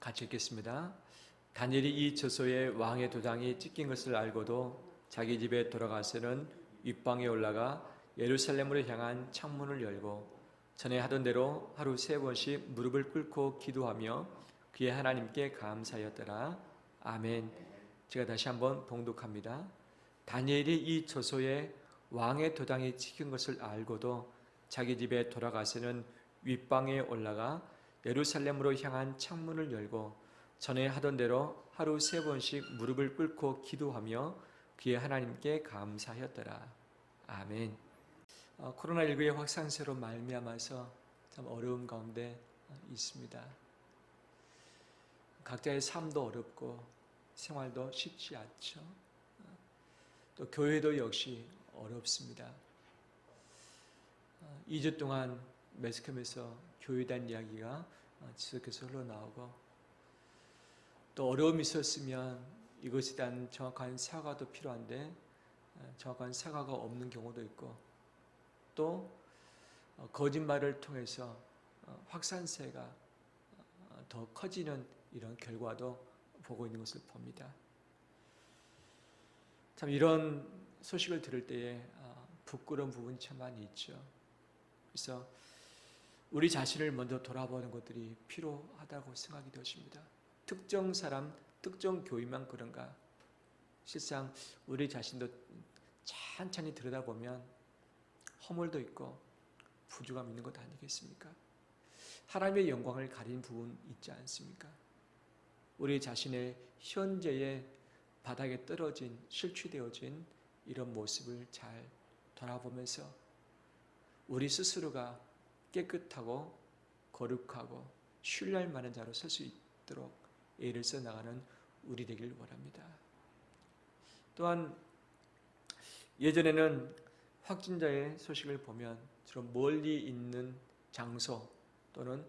같이 읽겠습니다. 다니엘이 이 저소에 왕의 도장이 찍힌 것을 알고도 자기 집에 돌아가서는 윗방에 올라가 예루살렘으로 향한 창문을 열고 전에 하던 대로 하루 3번씩 무릎을 꿇고 기도하며 그의 하나님께 감사하였더라. 아멘. 제가 다시 한번 봉독합니다. 다니엘이 이 저소에 왕의 도장이 찍힌 것을 알고도 자기 집에 돌아가서는 윗방에 올라가 예루살렘으로 향한 창문을 열고 전에 하던 대로 하루 3번씩 무릎을 꿇고 기도하며 그의 하나님께 감사하였더라. 아멘. 코로나19의 확산세로 말미암아서 참 어려움 가운데 있습니다. 각자의 삶도 어렵고 생활도 쉽지 않죠. 또 교회도 역시 어렵습니다. 2주 동안 매스컴에서 교회에 대한 이야기가 지속해서 흘러나오고 또 어려움이 있었으면 이것에 대한 정확한 사과도 필요한데 정확한 사과가 없는 경우도 있고 또 거짓말을 통해서 확산세가 더 커지는 이런 결과도 보고 있는 것을 봅니다. 참 이런 소식을 들을 때에 부끄러운 부분이 참 많이 있죠. 그래서 우리 자신을 먼저 돌아보는 것들이 필요하다고 생각이 되었습니다. 특정 사람, 특정 교회만 그런가? 실상 우리 자신도 찬찬히 들여다보면 허물도 있고 부족함이 있는 것 아니겠습니까? 하나님의 영광을 가린 부분 있지 않습니까? 우리 자신의 현재의 바닥에 떨어진, 실추되어진 이런 모습을 잘 돌아보면서 우리 스스로가 깨끗하고 거룩하고 신뢰할 만한 자로 설 수 있도록 애를 써나가는 우리 되길 원합니다. 또한 예전에는 확진자의 소식을 보면 주로 멀리 있는 장소 또는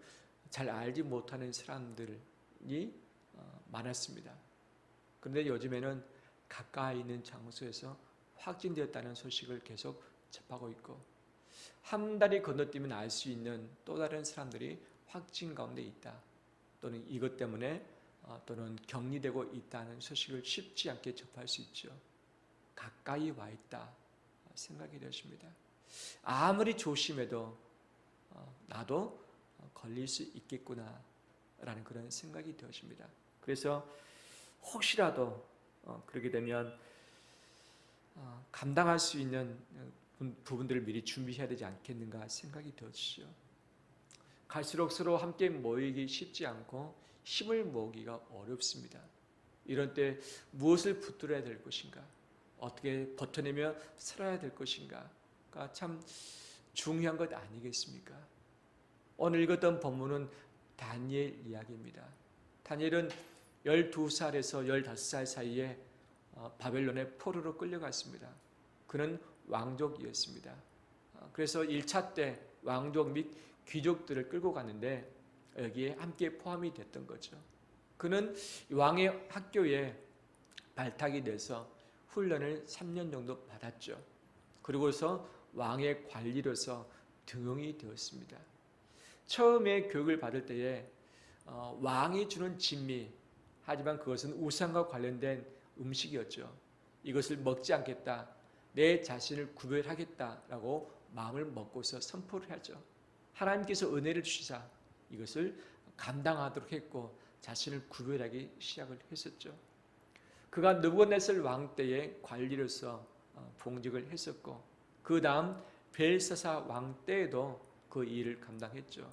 잘 알지 못하는 사람들이 많았습니다. 그런데 요즘에는 가까이 있는 장소에서 확진되었다는 소식을 계속 접하고 있고 한 달이 건너뛰면 알 수 있는 또 다른 사람들이 확진 가운데 있다. 또는 이것 때문에 또는 격리되고 있다는 소식을 쉽지 않게 접할 수 있죠. 가까이 와 있다 생각이 되십니다. 아무리 조심해도 나도 걸릴 수 있겠구나 라는 그런 생각이 되십니다. 그래서 혹시라도 그렇게 되면 감당할 수 있는 부분들을 미리 준비해야 되지 않겠는가 생각이 되시죠. 갈수록 서로 함께 모이기 쉽지 않고 힘을 모으기가 어렵습니다. 이런 때 무엇을 붙들어야 될 것인가? 어떻게 버텨내며 살아야 될 것인가가 참 중요한 것 아니겠습니까? 오늘 읽었던 본문은 다니엘 이야기입니다. 다니엘은 12살에서 15살 사이에 바벨론의 포로로 끌려갔습니다. 그는 왕족이었습니다. 그래서 1차 때 왕족 및 귀족들을 끌고 갔는데 여기에 함께 포함이 됐던 거죠. 그는 왕의 학교에 발탁이 돼서 훈련을 3년 정도 받았죠. 그리고서 왕의 관리로서 등용이 되었습니다. 처음에 교육을 받을 때에 왕이 주는 진미, 하지만 그것은 우상과 관련된 음식이었죠. 이것을 먹지 않겠다, 내 자신을 구별하겠다라고 마음을 먹고서 선포를 하죠. 하나님께서 은혜를 주시사 이것을 감당하도록 했고 자신을 구별하기 시작을 했었죠. 그가 느부갓네살 왕 때의 관리로서 봉직을 했었고 그 다음 벨사사 왕 때에도 그 일을 감당했죠.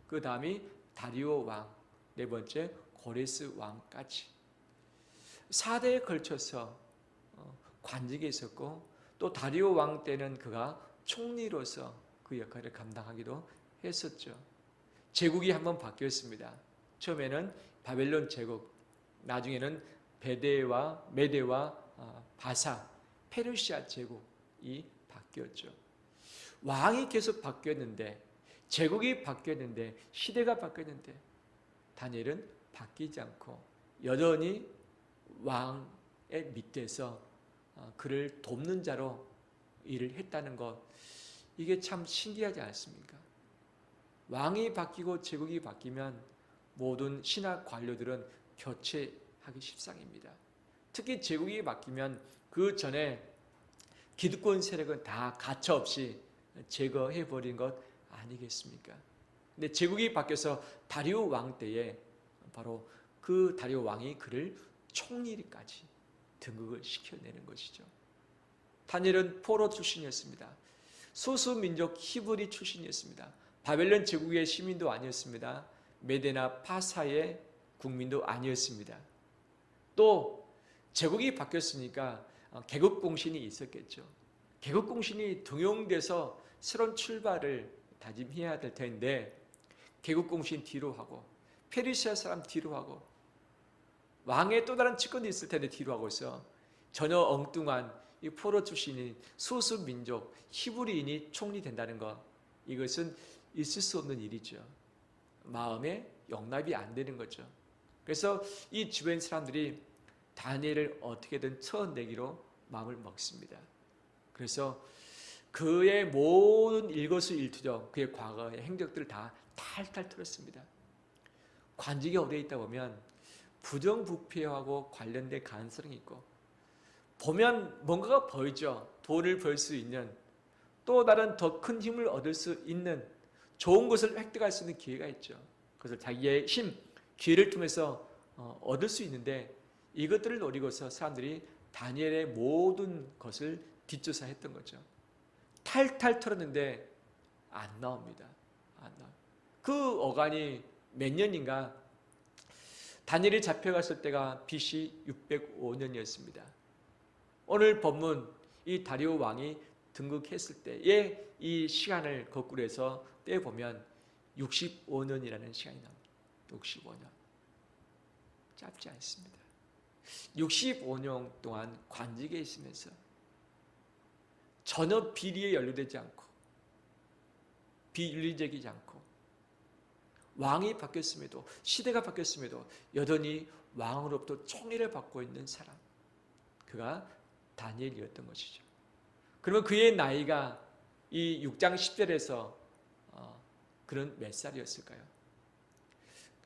그 다음이 다리오 왕, 네 번째 고레스 왕까지 4대에 걸쳐서 관직에 있었고 또 다리오 왕 때는 그가 총리로서 그 역할을 감당하기도 했었죠. 제국이 한번 바뀌었습니다. 처음에는 바벨론 제국, 나중에는 베데와 메데와 바사, 페르시아 제국이 바뀌었죠. 왕이 계속 바뀌었는데, 제국이 바뀌었는데, 시대가 바뀌었는데 다니엘은 바뀌지 않고 여전히 왕의 밑에서 그를 돕는 자로 일을 했다는 것, 이게 참 신기하지 않습니까? 왕이 바뀌고 제국이 바뀌면 모든 신학 관료들은 교체하기 십상입니다. 특히 제국이 바뀌면 그 전에 기득권 세력은 다 가차없이 제거해버린 것 아니겠습니까? 근데 제국이 바뀌어서 다리오 왕 때에 바로 그 다리오 왕이 그를 총리까지 등극을 시켜내는 것이죠. 다니엘은 포로 출신이었습니다. 소수 민족 히브리 출신이었습니다. 바벨론 제국의 시민도 아니었습니다. 메데나 파사의 국민도 아니었습니다. 또 제국이 바뀌었으니까 개국공신이 있었겠죠. 개국공신이 등용돼서 새로운 출발을 다짐해야 될 텐데 개국공신 뒤로 하고 페르시아 사람 뒤로 하고 왕의 또 다른 측근도 있을 텐데 뒤로 하고 있어. 전혀 엉뚱한 이 포로 출신인 소수 민족 히브리인이 총리 된다는 것, 이것은 있을 수 없는 일이죠. 마음에 용납이 안 되는 거죠. 그래서 이 주변 사람들이 다니엘을 어떻게든 쳐내기로 마음을 먹습니다. 그래서 그의 모든 일거수일투족, 그의 과거의 행적들을 다 탈탈 털었습니다. 관직에 오래 있다 보면 부정부패하고 관련된 가능성이 있고, 보면 뭔가가 보이죠. 돈을 벌 수 있는, 또 다른 더 큰 힘을 얻을 수 있는, 좋은 것을 획득할 수 있는 기회가 있죠. 그래서 자기의 힘, 기회를 통해서 얻을 수 있는데, 이것들을 노리고서 사람들이 다니엘의 모든 것을 뒷조사했던 거죠. 탈탈 털었는데 안 나옵니다. 안 나와요. 그 어간이 몇 년인가, 다니엘이 잡혀갔을 때가 BC 605년이었습니다. 오늘 본문 이 다리오 왕이 등극했을 때의 이 시간을 거꾸로 해서 떼보면 65년이라는 시간이 나옵니다. 65년. 짧지 않습니다. 65년 동안 관직에 있으면서 전혀 비리에 연루되지 않고 비윤리적이지 않고 왕이 바뀌었음에도, 시대가 바뀌었음에도 여전히 왕으로부터 총애를 받고 있는 사람, 그가 다니엘이었던 것이죠. 그러면 그의 나이가 이 6장 10절에서 그는 몇 살이었을까요?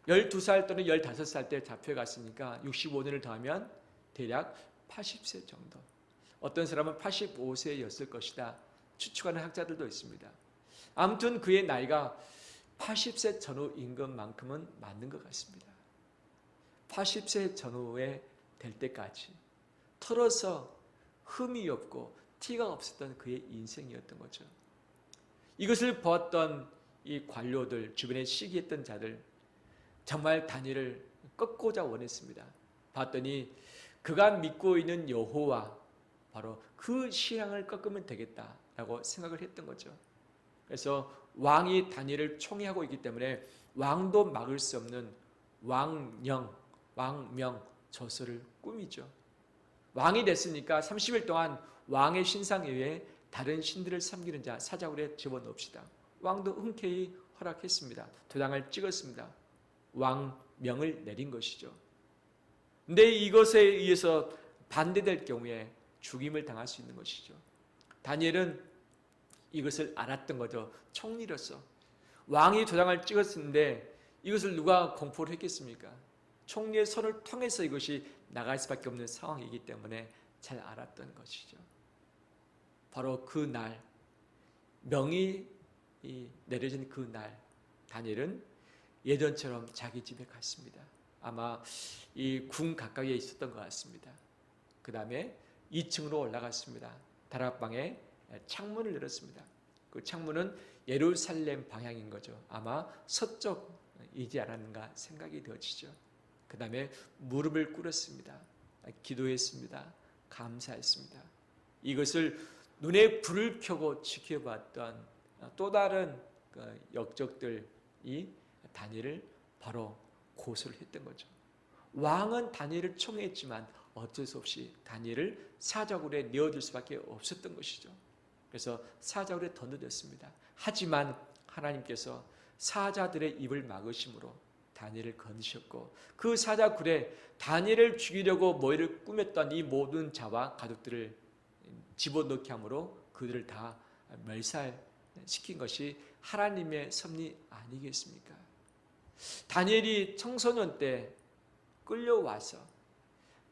12살 또는 15살 때 잡혀갔으니까 65년을 더하면 대략 80세 정도. 어떤 사람은 85세였을 것이다 추측하는 학자들도 있습니다. 아무튼 그의 나이가 80세 전후인 것만큼은 맞는 것 같습니다. 80세 전후에 될 때까지 털어서 흠이 없고 티가 없었던 그의 인생이었던 거죠. 이것을 보았던 이 관료들, 주변에 시기했던 자들, 정말 다니엘을 꺾고자 원했습니다. 봤더니 그가 믿고 있는 여호와, 바로 그 신앙을 꺾으면 되겠다라고 생각을 했던 거죠. 그래서 왕이 다니엘을 총애하고 있기 때문에 왕도 막을 수 없는 왕령, 왕명 저서를 꾸미죠. 왕이 됐으니까 30일 동안 왕의 신상 외에 다른 신들을 섬기는 자 사자굴에 집어넣읍시다. 왕도 흔쾌히 허락했습니다. 도장을 찍었습니다. 왕명을 내린 것이죠. 근데 이것에 의해서 반대될 경우에 죽임을 당할 수 있는 것이죠. 다니엘은 이것을 알았던 거죠. 총리로서. 왕이 도장을 찍었는데 이것을 누가 공포를 했겠습니까? 총리의 손을 통해서 이것이 나갈 수밖에 없는 상황이기 때문에 잘 알았던 것이죠. 바로 그 날, 명이 내려진 그 날, 다니엘은 예전처럼 자기 집에 갔습니다. 아마 이 궁 가까이에 있었던 것 같습니다. 그 다음에 2층으로 올라갔습니다. 다락방에 창문을 열었습니다. 그 창문은 예루살렘 방향인 거죠. 아마 서쪽이지 않았는가 생각이 되어지죠. 그 다음에 무릎을 꿇었습니다. 기도했습니다. 감사했습니다. 이것을 눈에 불을 켜고 지켜봤던 또 다른 역적들이 다니엘을 바로 고소를 했던 거죠. 왕은 다니엘을 총애했지만 어쩔 수 없이 다니엘을 사자굴에 내어줄 수밖에 없었던 것이죠. 그래서 사자굴에 던져졌습니다. 하지만 하나님께서 사자들의 입을 막으심으로 다니엘을 건지셨고, 그 사자굴에 다니엘을 죽이려고 모의를 꾸몄던 이 모든 자와 가족들을 집어넣게 함으로 그들을 다 멸살시킨 것이 하나님의 섭리 아니겠습니까? 다니엘이 청소년 때 끌려와서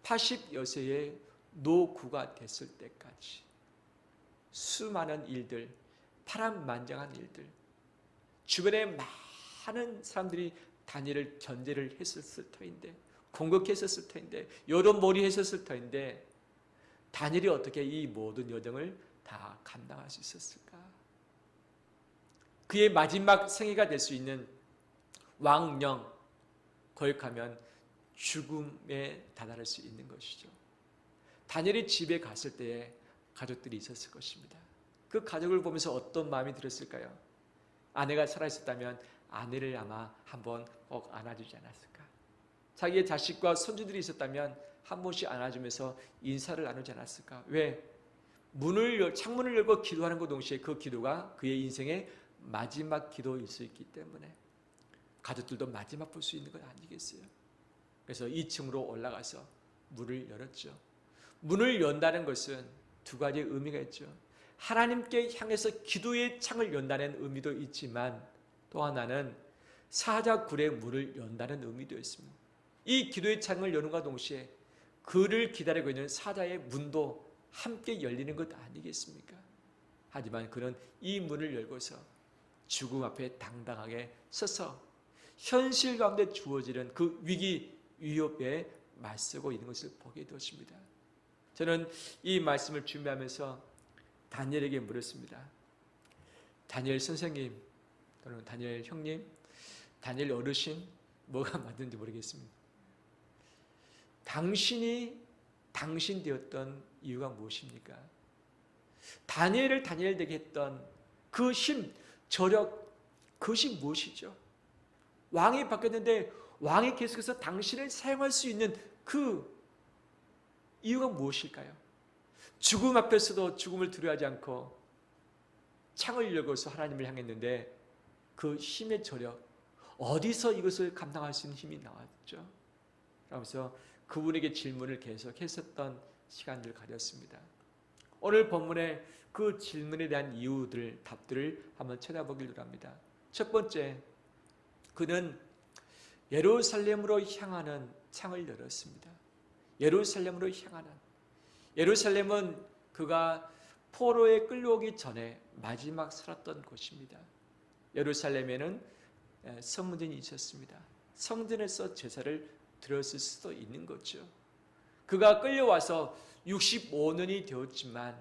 80여세의 노구가 됐을 때까지 수많은 일들, 파란만장한 일들, 주변에 많은 사람들이 다니엘을 견제를 했었을 터인데, 공격했었을 터인데, 여론몰이 했었을 터인데, 다니엘이 어떻게 이 모든 여정을 다 감당할 수 있었을까? 그의 마지막 생애가 될 수 있는 왕령, 거역하면 죽음에 다다를 수 있는 것이죠. 다니엘이 집에 갔을 때에 가족들이 있었을 것입니다. 그 가족을 보면서 어떤 마음이 들었을까요? 아내가 살아있었다면 아내를 아마 한번 꼭 안아주지 않았을까? 자기의 자식과 손주들이 있었다면 한 번씩 안아주면서 인사를 나누지 않았을까? 왜? 창문을 열고 기도하는 것 동시에 그 기도가 그의 인생의 마지막 기도일 수 있기 때문에 가족들도 마지막 볼 수 있는 것 아니겠어요? 그래서 2층으로 올라가서 문을 열었죠. 문을 연다는 것은 두 가지의 의미가 있죠. 하나님께 향해서 기도의 창을 연다는 의미도 있지만 또 하나는 사자굴의 문을 연다는 의미도 있습니다. 이 기도의 창을 여는과 동시에 그를 기다리고 있는 사자의 문도 함께 열리는 것 아니겠습니까? 하지만 그는 이 문을 열고서 죽음 앞에 당당하게 서서 현실 가운데 주어지는 그 위기 위협에 맞서고 있는 것을 보게 되었습니다. 저는 이 말씀을 준비하면서 다니엘에게 물었습니다. 다니엘 선생님 또는 다니엘 형님, 다니엘 어르신, 뭐가 맞는지 모르겠습니다. 당신이 당신 되었던 이유가 무엇입니까? 다니엘을 다니엘 되게 했던 그 힘, 저력, 그것이 무엇이죠? 왕이 바뀌었는데 왕이 계속해서 당신을 사용할 수 있는 그 이유가 무엇일까요? 죽음 앞에서도 죽음을 두려워하지 않고 창을 열고서 하나님을 향했는데 그 힘의 저력, 어디서 이것을 감당할 수 있는 힘이 나왔죠? 그러면서 그분에게 질문을 계속 했었던 시간들을 가졌습니다. 오늘 본문의 그 질문에 대한 이유들, 답들을 한번 찾아보기를 합니다. 첫 번째, 그는 예루살렘으로 향하는 창을 열었습니다. 예루살렘으로 향하는. 예루살렘은 그가 포로에 끌려오기 전에 마지막 살았던 곳입니다. 예루살렘에는 성전이 있었습니다. 성전에서 제사를 드렸을 수도 있는 거죠. 그가 끌려와서 65년이 되었지만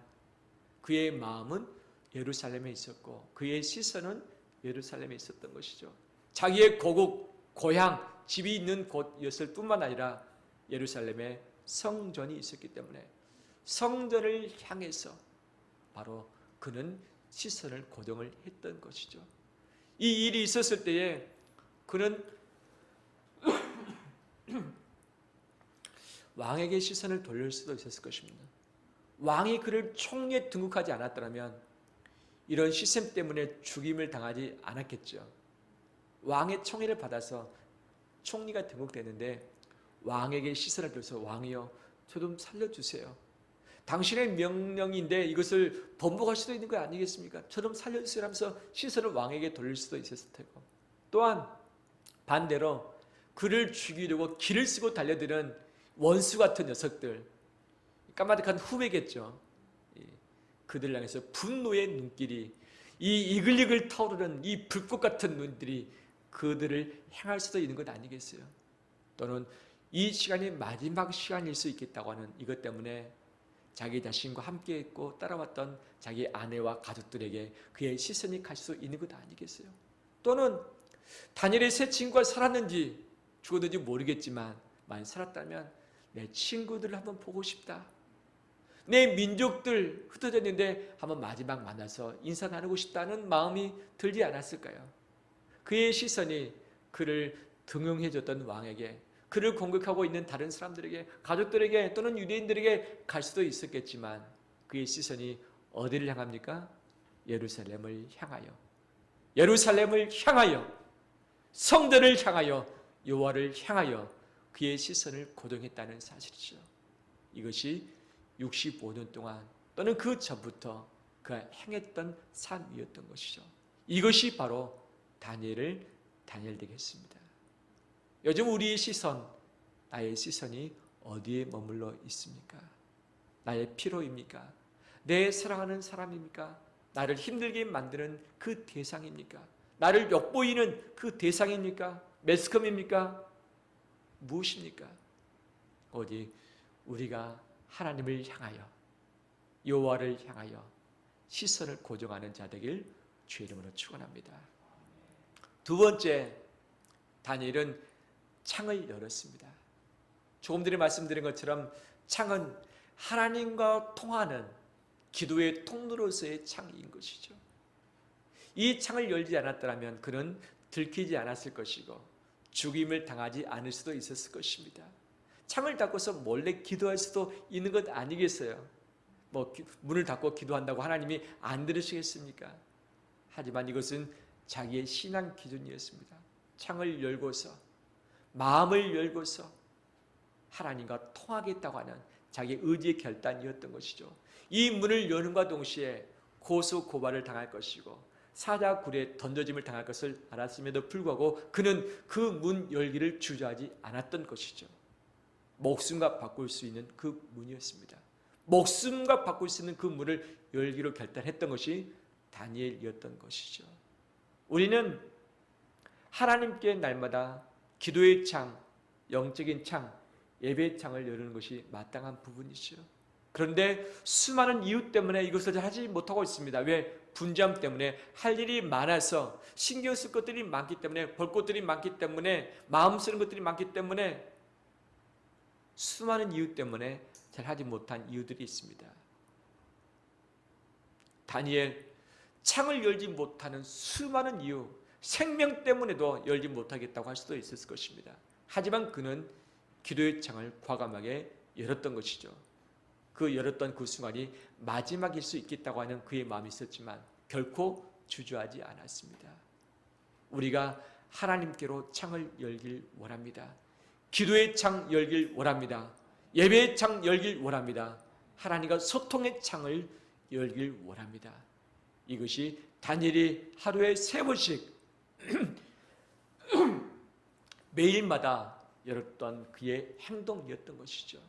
그의 마음은 예루살렘에 있었고 그의 시선은 예루살렘에 있었던 것이죠. 자기의 고국, 고향, 집이 있는 곳이었을 뿐만 아니라 예루살렘에 성전이 있었기 때문에 성전을 향해서 바로 그는 시선을 고정을 했던 것이죠. 이 일이 있었을 때에 그는 왕에게 시선을 돌릴 수도 있었을 것입니다. 왕이 그를 총리에 등극하지 않았더라면 이런 시스템 때문에 죽임을 당하지 않았겠죠. 왕의 총애를 받아서 총리가 등극되는데 왕에게 시선을 돌려서 왕이여 저 좀 살려주세요. 당신의 명령인데 이것을 번복할 수도 있는 거 아니겠습니까? 저 좀 살려주세요 하면서 시선을 왕에게 돌릴 수도 있었을 테고 또한 반대로 그를 죽이려고 길을 쓰고 달려드는 원수 같은 녀석들, 까마득한 후배겠죠. 그들 향해서 분노의 눈길이, 이 이글이글 타오르는 이 불꽃 같은 눈들이 그들을 향할 수도 있는 것 아니겠어요? 또는 이 시간이 마지막 시간일 수 있겠다고 하는 이것 때문에 자기 자신과 함께 있고 따라왔던 자기 아내와 가족들에게 그의 시선이 갈 수 있는 것 아니겠어요? 또는 다니엘의 새 친구가 살았는지 죽었는지 모르겠지만 만약 살았다면 내 친구들을 한번 보고 싶다. 내 민족들 흩어져 있는데 한번 마지막 만나서 인사 나누고 싶다는 마음이 들지 않았을까요? 그의 시선이 그를 등용해줬던 왕에게, 그를 공격하고 있는 다른 사람들에게, 가족들에게 또는 유대인들에게 갈 수도 있었겠지만 그의 시선이 어디를 향합니까? 예루살렘을 향하여, 예루살렘을 향하여, 성전을 향하여, 여호와를 향하여 그의 시선을 고정했다는 사실이죠. 이것이 65년 동안 또는 그 전부터 그가 행했던 삶이었던 것이죠. 이것이 바로 다니엘을 다니엘 되게 했습니다. 요즘 우리의 시선, 나의 시선이 어디에 머물러 있습니까? 나의 피로입니까? 내 사랑하는 사람입니까? 나를 힘들게 만드는 그 대상입니까? 나를 엿보이는 그 대상입니까? 매스컴입니까? 무엇입니까? 어디 우리가 하나님을 향하여, 여호와를 향하여 시선을 고정하는 자 되길 주의 이름으로 축원합니다. 두 번째, 다니엘은 창을 열었습니다. 조금 전에 말씀드린 것처럼 창은 하나님과 통하는 기도의 통로로서의 창인 것이죠. 이 창을 열지 않았더라면 그는 들키지 않았을 것이고 죽임을 당하지 않을 수도 있었을 것입니다. 창을 닫고서 몰래 기도할 수도 있는 것 아니겠어요? 문을 닫고 기도한다고 하나님이 안 들으시겠습니까? 하지만 이것은 자기의 신앙 기준이었습니다. 창을 열고서, 마음을 열고서 하나님과 통하겠다고 하는 자기의 의지의 결단이었던 것이죠. 이 문을 여는과 동시에 고소 고발을 당할 것이고 사자굴에 던져짐을 당할 것을 알았음에도 불구하고 그는 그 문 열기를 주저하지 않았던 것이죠. 목숨과 바꿀 수 있는 그 문이었습니다. 목숨과 바꿀 수 있는 그 문을 열기로 결단했던 것이 다니엘이었던 것이죠. 우리는 하나님께 날마다 기도의 창, 영적인 창, 예배의 창을 여는 것이 마땅한 부분이죠. 그런데 수많은 이유 때문에 이것을 하지 못하고 있습니다. 왜? 분주함 때문에, 할 일이 많아서, 신경 쓸 것들이 많기 때문에, 볼 것들이 많기 때문에, 마음 쓰는 것들이 많기 때문에, 수많은 이유 때문에 잘 하지 못한 이유들이 있습니다. 다니엘, 창을 열지 못하는 수많은 이유, 생명 때문에도 열지 못하겠다고 할 수도 있었을 것입니다. 하지만 그는 기도의 창을 과감하게 열었던 것이죠. 그 열었던 그 순간이 마지막일 수 있겠다고 하는 그의 마음이 있었지만 결코 주저하지 않았습니다. 우리가 하나님께로 창을 열길 원합니다. 기도의 창 열길 원합니다. 예배의 창 열길 원합니다. 하나님과 소통의 창을 열길 원합니다. 이것이 다니엘이 하루에 3번씩 매일마다 열었던 그의 행동이었던 것이죠.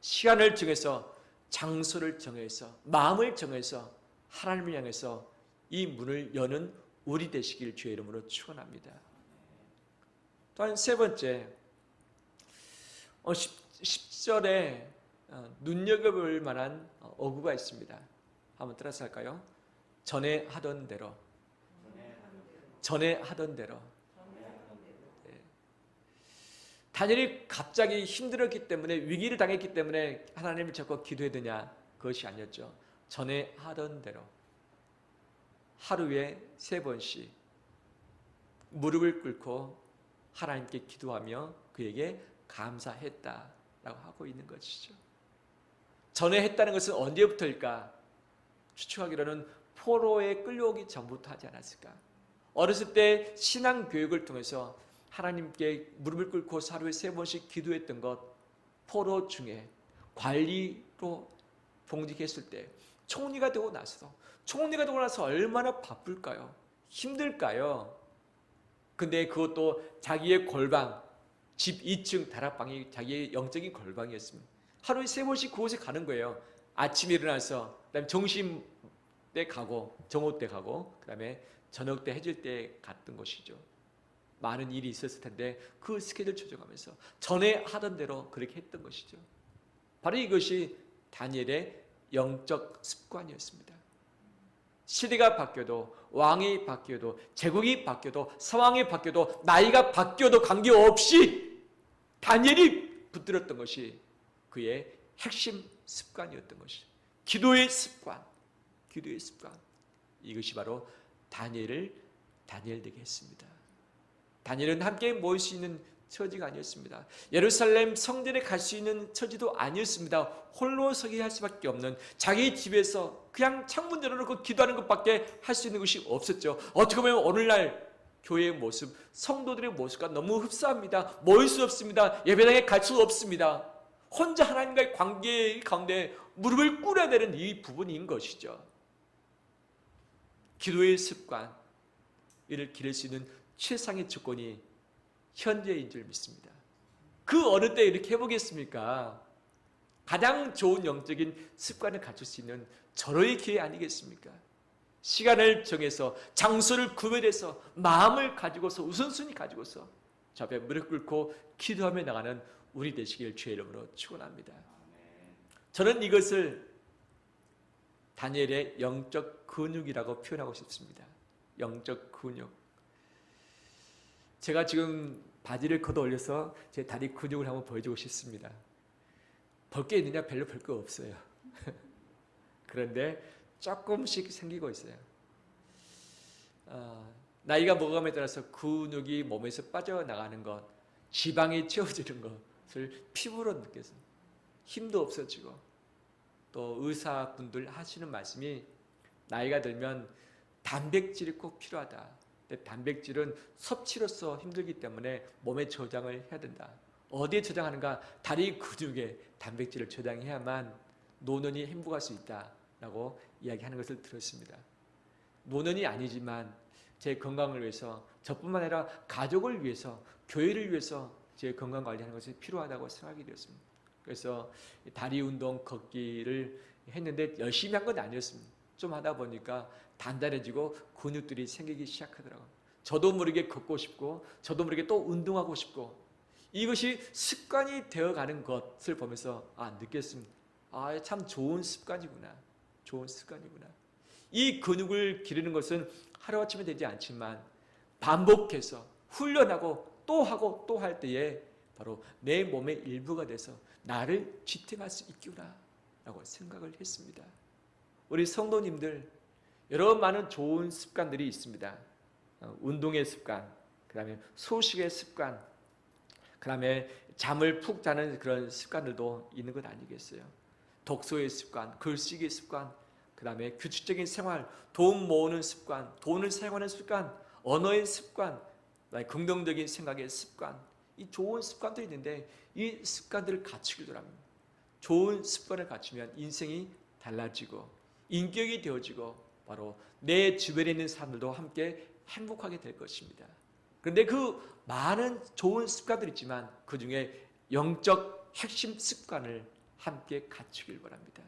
시간을 정해서, 장소를 정해서, 마음을 정해서 하나님을 향해서 이 문을 여는 우리 되시길 주의 이름으로 축원합니다. 또한 3번째, 10절에 눈여겨볼 만한 어구가 있습니다. 한번 따라서 할까요? 전에 하던 대로. 전에 하던 대로. 다니엘이 갑자기 힘들었기 때문에, 위기를 당했기 때문에 하나님을 자꾸 기도해야 되냐? 그것이 아니었죠. 전에 하던 대로 하루에 3번씩 무릎을 꿇고 하나님께 기도하며 그에게 감사했다라고 하고 있는 것이죠. 전에 했다는 것은 언제부터일까? 추측하기로는 포로에 끌려오기 전부터 하지 않았을까? 어렸을 때 신앙 교육을 통해서 하나님께 무릎을 꿇고 하루에 3번씩 기도했던 것, 포로 중에 관리로 봉직했을 때, 총리가 되고 나서 얼마나 바쁠까요? 힘들까요? 근데 그것도 자기의 골방, 집 2층 다락방이 자기의 영적인 골방이었습니다. 하루에 3번씩 그곳에 가는 거예요. 아침에 일어나서, 그다음에 점심 때 가고, 정오 때 가고, 그다음에 저녁 때 해질 때 갔던 것이죠. 많은 일이 있었을 텐데 그 스케줄 조정하면서 전에 하던 대로 그렇게 했던 것이죠. 바로 이것이 다니엘의 영적 습관이었습니다. 시대가 바뀌어도, 왕이 바뀌어도, 제국이 바뀌어도, 상황이 바뀌어도, 나이가 바뀌어도 관계없이 다니엘이 붙들었던 것이 그의 핵심 습관이었던 것이죠. 기도의 습관, 기도의 습관. 이것이 바로 다니엘을 다니엘 되게 했습니다. 다니엘은 함께 모일 수 있는 처지가 아니었습니다. 예루살렘 성전에 갈 수 있는 처지도 아니었습니다. 홀로 서게 할 수밖에 없는, 자기 집에서 그냥 창문 열어놓고 기도하는 것밖에 할 수 있는 것이 없었죠. 어떻게 보면 오늘날 교회의 모습, 성도들의 모습과 너무 흡사합니다. 모일 수 없습니다. 예배당에 갈 수 없습니다. 혼자 하나님과의 관계 가운데 무릎을 꿇어야 되는 이 부분인 것이죠. 기도의 습관, 이를 기를 수 있는 최상의 조건이 현재인 줄 믿습니다. 그 어느 때 이렇게 해보겠습니까? 가장 좋은 영적인 습관을 갖출 수 있는 절호의 기회 아니겠습니까? 시간을 정해서 장소를 구별해서 마음을 가지고서 우선순위 가지고서 저 앞에 무릎 꿇고 기도하며 나가는 우리 되시길 주의 이름으로 축원합니다. 저는 이것을 다니엘의 영적 근육이라고 표현하고 싶습니다. 영적 근육. 제가 지금 바지를 걷어 올려서 제 다리 근육을 한번 보여주고 싶습니다. 벌 게 있느냐? 별로 볼 거 없어요. 그런데 조금씩 생기고 있어요. 나이가 먹어감에 따라서 근육이 몸에서 빠져나가는 것, 지방이 채워지는 것을 피부로 느껴서 힘도 없어지고, 또 의사분들 하시는 말씀이 나이가 들면 단백질이 꼭 필요하다. 근데 단백질은 섭취로서 힘들기 때문에 몸에 저장을 해야 된다. 어디에 저장하는가? 다리 근육에 단백질을 저장해야만 노년이 행복할 수 있다라고 이야기하는 것을 들었습니다. 노년이 아니지만 제 건강을 위해서, 저뿐만 아니라 가족을 위해서, 교회를 위해서 제 건강 관리하는 것이 필요하다고 생각이 되었습니다. 그래서 다리 운동, 걷기를 했는데 열심히 한 건 아니었습니다. 좀 하다 보니까 단단해지고 근육들이 생기기 시작하더라고요. 저도 모르게 걷고 싶고, 저도 모르게 또 운동하고 싶고, 이것이 습관이 되어가는 것을 보면서 느꼈습니다. 참 좋은 습관이구나. 좋은 습관이구나. 이 근육을 기르는 것은 하루아침에 되지 않지만 반복해서 훈련하고 또 하고 또 할 때에 바로 내 몸의 일부가 돼서 나를 지탱할 수 있구나 라고 생각을 했습니다. 우리 성도님들, 여러 많은 좋은 습관들이 있습니다. 운동의 습관, 그 다음에 소식의 습관, 그 다음에 잠을 푹 자는 그런 습관들도 있는 것 아니겠어요? 독서의 습관, 글쓰기의 습관, 그 다음에 규칙적인 생활, 돈 모으는 습관, 돈을 사용하는 습관, 언어의 습관, 긍정적인 생각의 습관, 이 좋은 습관들이 있는데 이 습관들을 갖추기도 합니다. 좋은 습관을 갖추면 인생이 달라지고 인격이 되어지고 바로 내 주변에 있는 사람들도 함께 행복하게 될 것입니다. 그런데 그 많은 좋은 습관들이 있지만 그 중에 영적 핵심 습관을 함께 갖추길 바랍니다.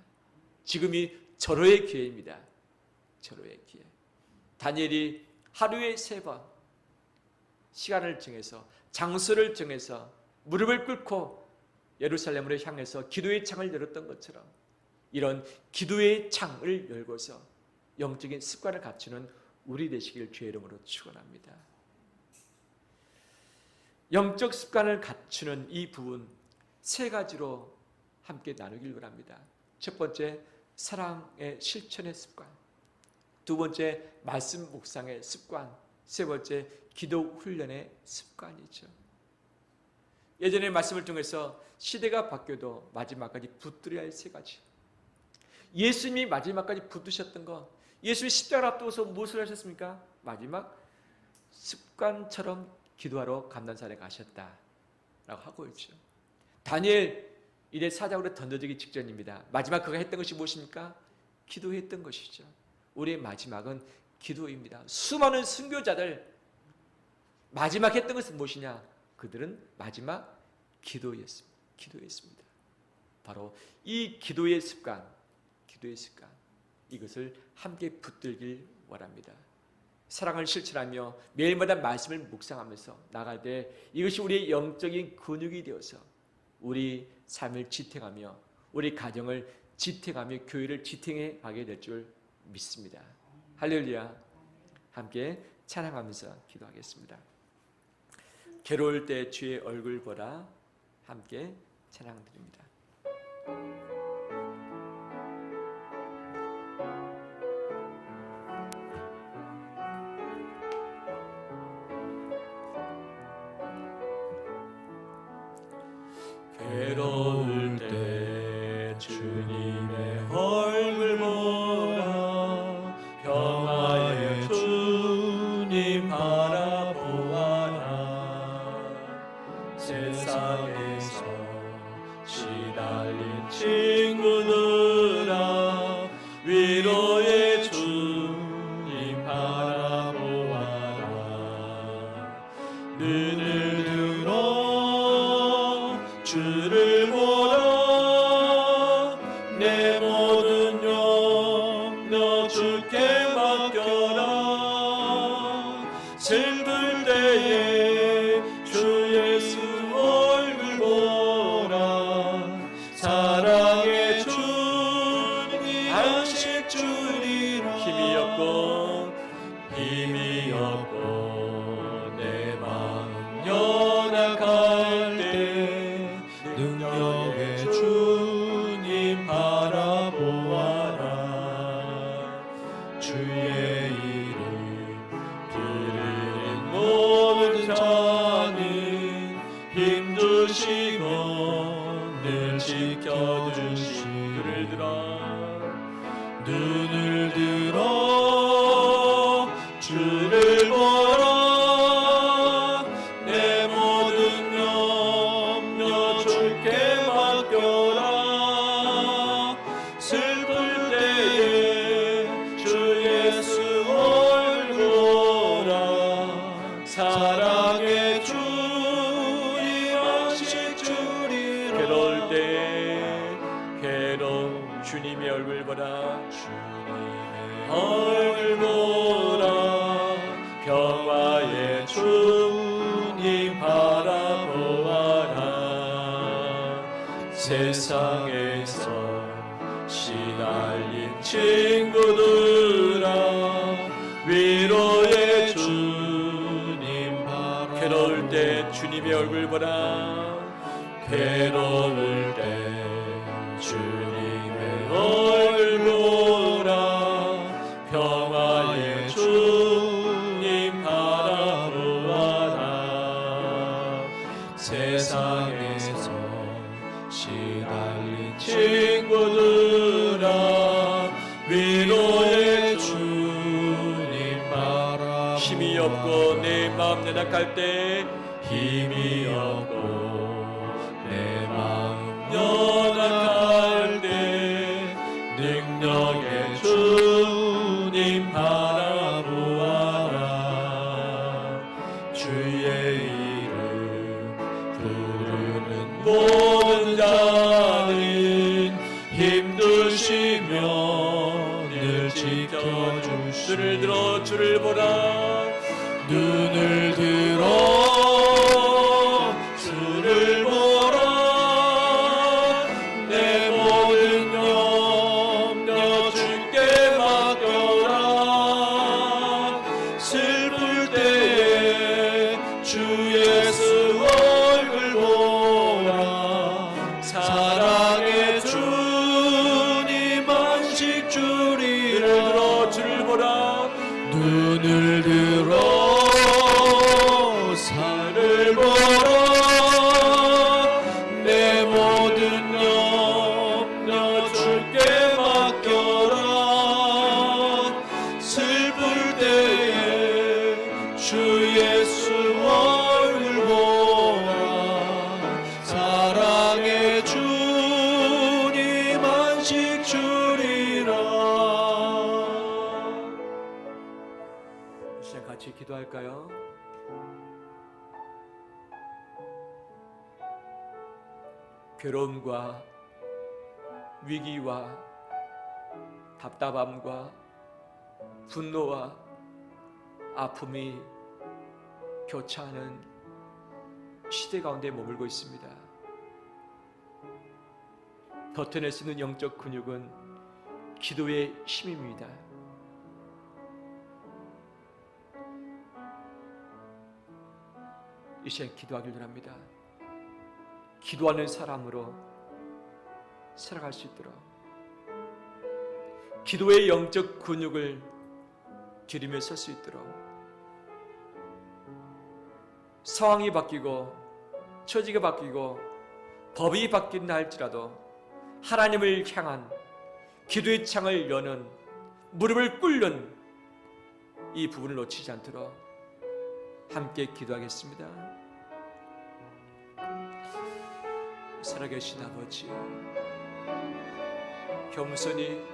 지금이 절호의 기회입니다. 절호의 기회. 다니엘이 하루에 3번 시간을 정해서, 장소를 정해서 무릎을 꿇고 예루살렘으로 향해서 기도의 창을 열었던 것처럼 이런 기도의 창을 열고서 영적인 습관을 갖추는 우리 되시길 주의 이름으로 축원합니다. 영적 습관을 갖추는 이 부분 3가지로 함께 나누길 바랍니다. 첫 번째, 사랑의 실천의 습관. 두 번째, 말씀 묵상의 습관. 세 번째, 기도 훈련의 습관이죠. 예전의 말씀을 통해서 시대가 바뀌어도 마지막까지 붙들어야 할 3가지. 예수님이 마지막까지 붙드셨던 것, 예수님이 십자가를 앞두고서 무엇을 하셨습니까? 마지막 습관처럼 기도하러 감난산에 가셨다라고 하고 있죠. 다니엘 이제 사자굴에 던져지기 직전입니다. 마지막 그가 했던 것이 무엇입니까? 기도했던 것이죠. 우리의 마지막은 기도입니다. 수많은 순교자들 마지막 했던 것은 무엇이냐? 그들은 마지막 기도였습니다. 바로 이 기도의 습관, 이것을 함께 붙들길 원합니다. 사랑을 실천하며 매일마다 말씀을 묵상하면서 나갈 때 이것이 우리의 영적인 근육이 되어서 우리 삶을 지탱하며 우리 가정을 지탱하며 교회를 지탱해 가게 될 줄 믿습니다. 할렐루야. 함께 찬양하면서 기도하겠습니다. 괴로울 때 주의 얼굴 보라. 함께 찬양드립니다. 괴로울 때 주님의 얼굴 보라. 평화의 주님 바라보아라. 세상에서 시달린 슬플 때에 주 예수 얼굴 보라. 사랑의 주님 안식 주리라. 힘이 없고 내 마음 연약할 때 능력의 주님 바라보아라. 주의 이름 부르는 모든 자는 힘주시고 늘 지켜주시. 눈을 들어 주를 보라. 내 모든 염려 주께 맡겨라. 슬플 때에 주 예수 얼굴 보라. 사랑의 주님 안식 주리라. 괴로울 때 괴로운 주님의 얼굴 보라. 주님의 얼굴 보라. 평화의 주님 바라보아라. 세상에서 시달린 친구들아 위로의 주님 바라. 괴로울 때 주님의 얼굴 보라. 괴로울 때 주님의 얼굴 보라. 평화의 주님 바라보아라. 세상에서 시달린 친구들아 위로의 주님 바라. 힘이 없고 내 마음 연약할 때 힘이 없고 내 마음 연약할 때 능력의 주님 바라보아라. 주의 이름 부르는 모든 자는 힘드시며 늘 지켜주시. 눈을 들어 주를 보라. 눈을 들어 주를 보라. 내 모든 염려 주께 맡겨라. 슬플 때에 주 예수 얼굴 보라. 사랑의 주님 안식 주리라. 주를 보라. 눈을 들어 산을 보라. 내 모든 염려 주께 맡겨라. 슬플 때에 주 예수 얼굴 보라. 사랑의 주님 안식 주리라. 이제 같이 기도할까요? 괴로움과 위기와 답답함과 분노와 아픔이 교차하는 시대 가운데 머물고 있습니다. 버텨낼 수 있는 영적 근육은 기도의 힘입니다. 이 시간 기도하길 원합니다. 기도하는 사람으로 살아갈 수 있도록 기도의 영적 근육을 기르며 설 수 있도록 상황이 바뀌고 처지가 바뀌고 법이 바뀐다 할지라도 하나님을 향한 기도의 창을 여는 무릎을 꿇는 이 부분을 놓치지 않도록 함께 기도하겠습니다. 살아계신 아버지, 겸손히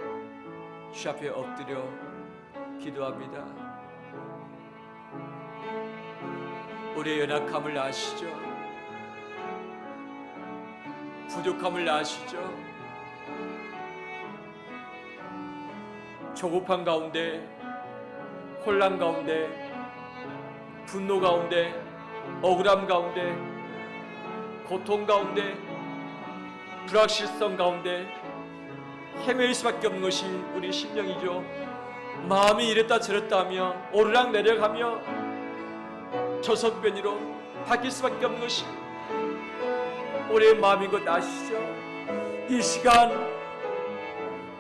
주 앞에 엎드려 기도합니다. 우리의 연약함을 아시죠? 부족함을 아시죠? 조급한 가운데, 혼란 가운데, 분노 가운데, 억울함 가운데, 고통 가운데, 불확실성 가운데 헤매일 수밖에 없는 것이 우리 심령이죠. 마음이 이랬다 저랬다 하며 오르락내리락하며 조석변이로 바뀔 수밖에 없는 것이 우리의 마음인 것 아시죠? 이 시간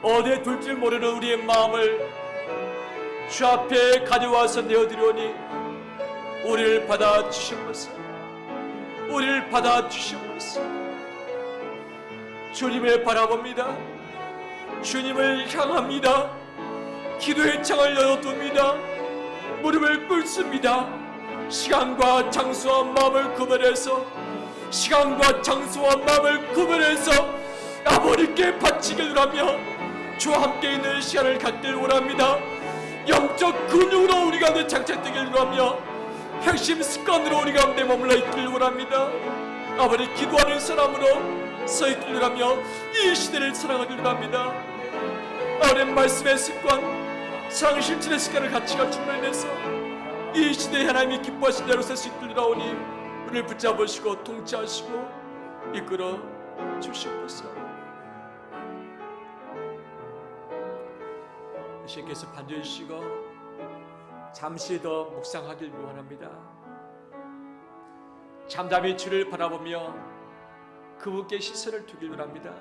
어디에 둘 줄 모르는 우리의 마음을 주 앞에 가져와서 내어드리오니 우리를 받아주시옵소서. 우리를 받아주시옵소서. 주님을 바라봅니다. 주님을 향합니다. 기도의 창을 열어둡니다. 무릎을 꿇습니다. 시간과 장소와 마음을 구별해서 아버지께 바치길 원하며 주와 함께 있는 시간을 갖길 원합니다. 영적 근육으로 우리 가운데 장착되길 원하며 핵심 습관으로 우리 가운데 머물러 있길 원합니다. 아버지 기도하는 사람으로 서 있길 원하며 이 시대를 살아가길 원합니다. 아버지 말씀의 습관, 사랑 실천의 습관을 같이 갖춤으로 인해서 이 시대에 하나님이 기뻐하신 대로 살 수 있길 원하오니 우리를 붙잡으시고 통치하시고 이끌어 주시옵소서. 주님께서 반주해 주시고 잠시 더 묵상하길 원합니다. 잠잠히 주를 바라보며 그분께 시선을 두길 원합니다.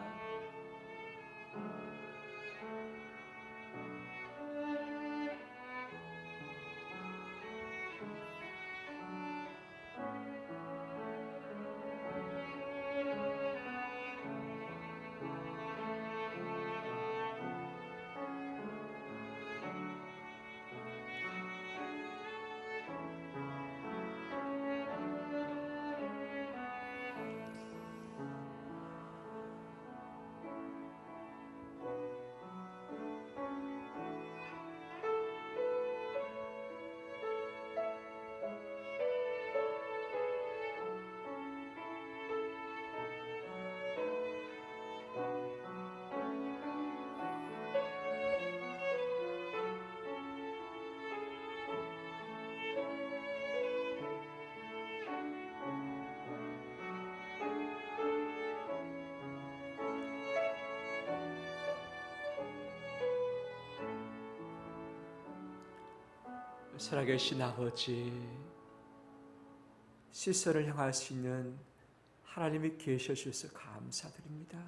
살아계신 아버지, 시선을 향할 수 있는 하나님이 계셔 주셔서 감사드립니다.